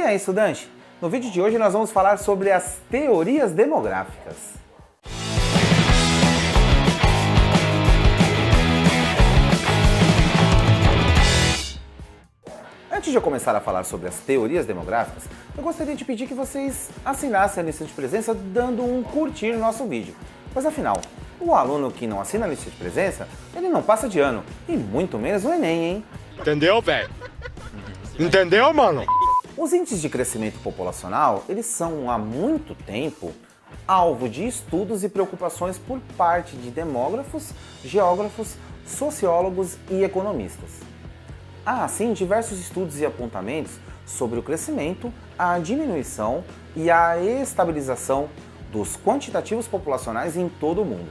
aí, estudante? No vídeo de hoje nós vamos falar sobre as teorias demográficas. Antes de eu começar a falar sobre as teorias demográficas, eu gostaria de pedir que vocês assinassem a lista de presença dando um curtir no nosso vídeo. Pois afinal, o aluno que não assina a lista de presença, ele não passa de ano, e muito menos o Enem, hein? Entendeu, velho? Entendeu, mano? Os índices de crescimento populacional, eles são há muito tempo alvo de estudos e preocupações por parte de demógrafos, geógrafos, sociólogos e economistas. Há, assim, diversos estudos e apontamentos sobre o crescimento, a diminuição e a estabilização dos quantitativos populacionais em todo o mundo.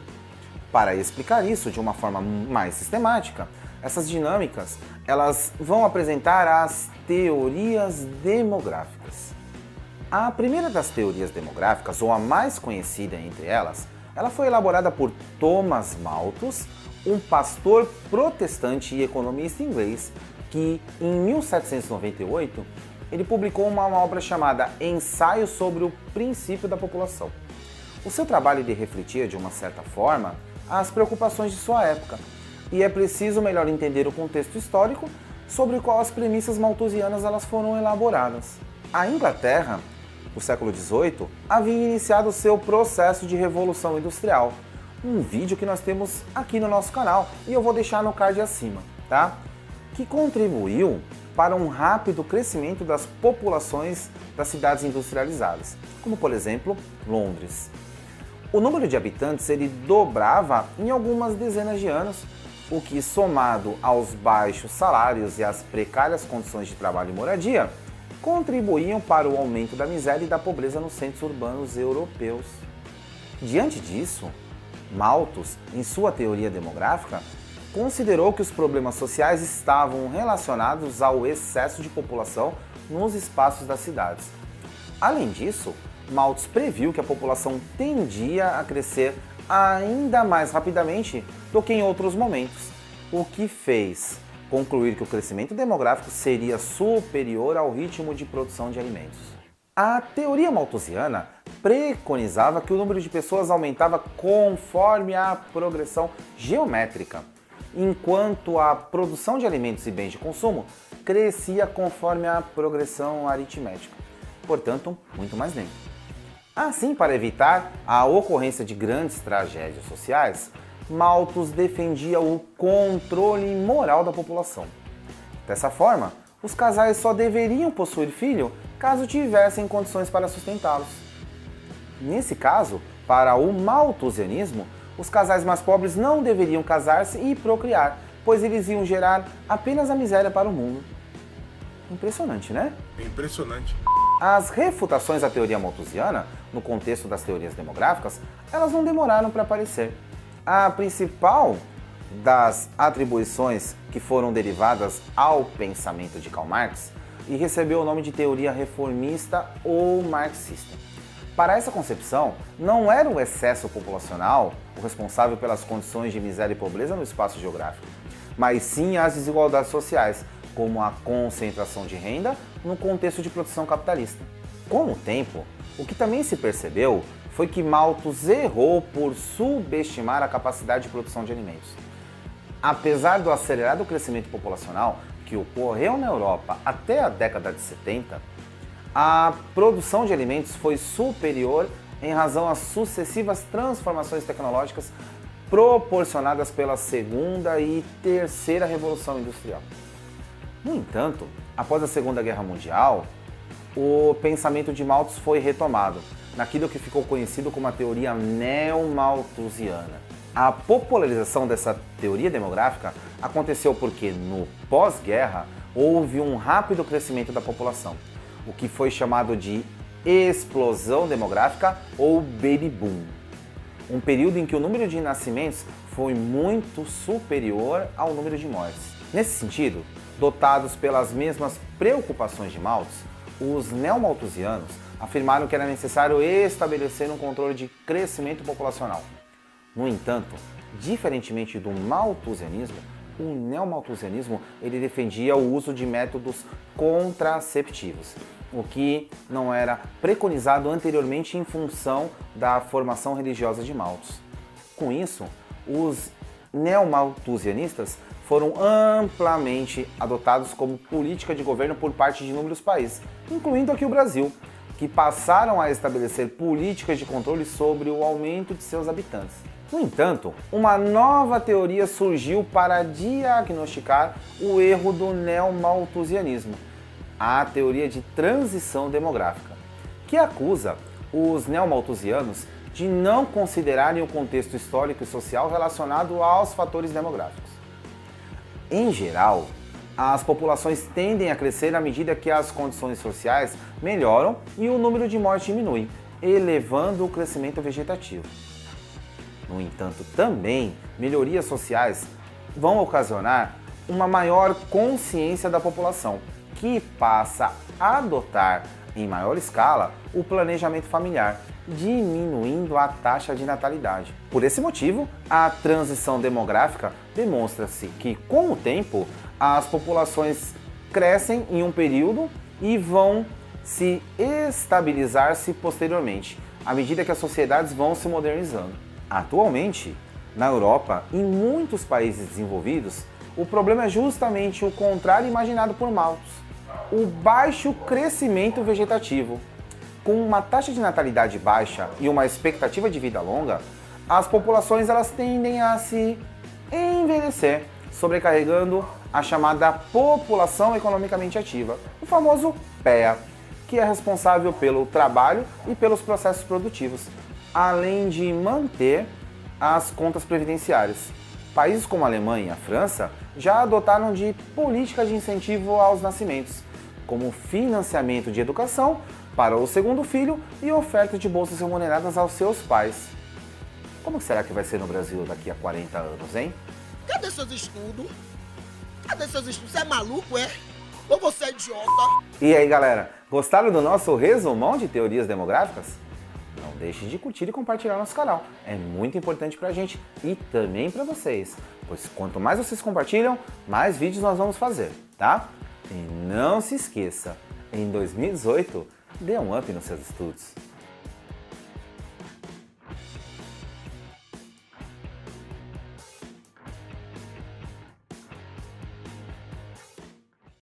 Para explicar isso de uma forma mais sistemática, essas dinâmicas elas vão apresentar as teorias demográficas. A primeira das teorias demográficas, ou a mais conhecida entre elas, ela foi elaborada por Thomas Malthus, um pastor protestante e economista inglês, que em 1798 ele publicou uma obra chamada Ensaio sobre o Princípio da População. O seu trabalho refletia, de uma certa forma, as preocupações de sua época, e é preciso melhor entender o contexto histórico sobre o qual as premissas malthusianas elas foram elaboradas. A Inglaterra, no século XVIII, havia iniciado seu processo de revolução industrial, um vídeo que nós temos aqui no nosso canal, e eu vou deixar no card acima, tá? Que contribuiu para um rápido crescimento das populações das cidades industrializadas, como por exemplo, Londres. O número de habitantes ele dobrava em algumas dezenas de anos, o que, somado aos baixos salários e às precárias condições de trabalho e moradia, contribuíam para o aumento da miséria e da pobreza nos centros urbanos europeus. Diante disso, Malthus, em sua teoria demográfica, considerou que os problemas sociais estavam relacionados ao excesso de população nos espaços das cidades. Além disso, Malthus previu que a população tendia a crescer ainda mais rapidamente do que em outros momentos, o que fez concluir que o crescimento demográfico seria superior ao ritmo de produção de alimentos. A teoria malthusiana preconizava que o número de pessoas aumentava conforme a progressão geométrica, enquanto a produção de alimentos e bens de consumo crescia conforme a progressão aritmética, portanto, muito mais lento. Assim, para evitar a ocorrência de grandes tragédias sociais, Malthus defendia o controle moral da população. Dessa forma, os casais só deveriam possuir filho caso tivessem condições para sustentá-los. Nesse caso, para o malthusianismo, os casais mais pobres não deveriam casar-se e procriar, pois eles iam gerar apenas a miséria para o mundo. Impressionante, né? Impressionante. As refutações à teoria malthusiana, no contexto das teorias demográficas, elas não demoraram para aparecer. A principal das atribuições que foram derivadas ao pensamento de Karl Marx e recebeu o nome de teoria reformista ou marxista. Para essa concepção, não era o excesso populacional o responsável pelas condições de miséria e pobreza no espaço geográfico, mas sim as desigualdades sociais, como a concentração de renda no contexto de produção capitalista. Com o tempo, o que também se percebeu foi que Malthus errou por subestimar a capacidade de produção de alimentos. Apesar do acelerado crescimento populacional que ocorreu na Europa até a década de 70, a produção de alimentos foi superior em razão às sucessivas transformações tecnológicas proporcionadas pela segunda e terceira revolução industrial. No entanto, após a Segunda Guerra Mundial, o pensamento de Malthus foi retomado, naquilo que ficou conhecido como a teoria neo-malthusiana. A popularização dessa teoria demográfica aconteceu porque, no pós-guerra, houve um rápido crescimento da população, o que foi chamado de explosão demográfica ou baby boom, um período em que o número de nascimentos foi muito superior ao número de mortes. Nesse sentido, dotados pelas mesmas preocupações de Malthus, os neomalthusianos afirmaram que era necessário estabelecer um controle de crescimento populacional. No entanto, diferentemente do malthusianismo, O neomalthusianismo ele defendia o uso de métodos contraceptivos, o que não era preconizado anteriormente em função da formação religiosa de Malthus. Com isso, os neomalthusianistas foram amplamente adotados como política de governo por parte de inúmeros países, incluindo aqui o Brasil, que passaram a estabelecer políticas de controle sobre o aumento de seus habitantes. No entanto, uma nova teoria surgiu para diagnosticar o erro do neomalthusianismo, a teoria de transição demográfica, que acusa os neomalthusianos de não considerarem o contexto histórico e social relacionado aos fatores demográficos. Em geral, as populações tendem a crescer à medida que as condições sociais melhoram e o número de mortes diminui, elevando o crescimento vegetativo. No entanto, também melhorias sociais vão ocasionar uma maior consciência da população, que passa a adotar em maior escala o planejamento familiar, diminuindo a taxa de natalidade. Por esse motivo, a transição demográfica demonstra-se que, com o tempo, as populações crescem em um período e vão se estabilizar-se posteriormente, à medida que as sociedades vão se modernizando. Atualmente, na Europa e em muitos países desenvolvidos, o problema é justamente o contrário imaginado por Malthus: o baixo crescimento vegetativo. Com uma taxa de natalidade baixa e uma expectativa de vida longa, as populações elas tendem a se envelhecer, sobrecarregando a chamada população economicamente ativa, o famoso PEA, que é responsável pelo trabalho e pelos processos produtivos, além de manter as contas previdenciárias. Países como a Alemanha e a França já adotaram de políticas de incentivo aos nascimentos, como financiamento de educação para o segundo filho e oferta de bolsas remuneradas aos seus pais. Como será que vai ser no Brasil daqui a 40 anos, hein? Cadê seus estudos? Cadê seus estudos? Você é maluco, é? Ou você é idiota? E aí, galera, gostaram do nosso resumão de teorias demográficas? Não deixe de curtir e compartilhar nosso canal. É muito importante pra gente e também pra vocês, pois quanto mais vocês compartilham, mais vídeos nós vamos fazer, tá? E não se esqueça, em 2018, dê um up nos seus estudos.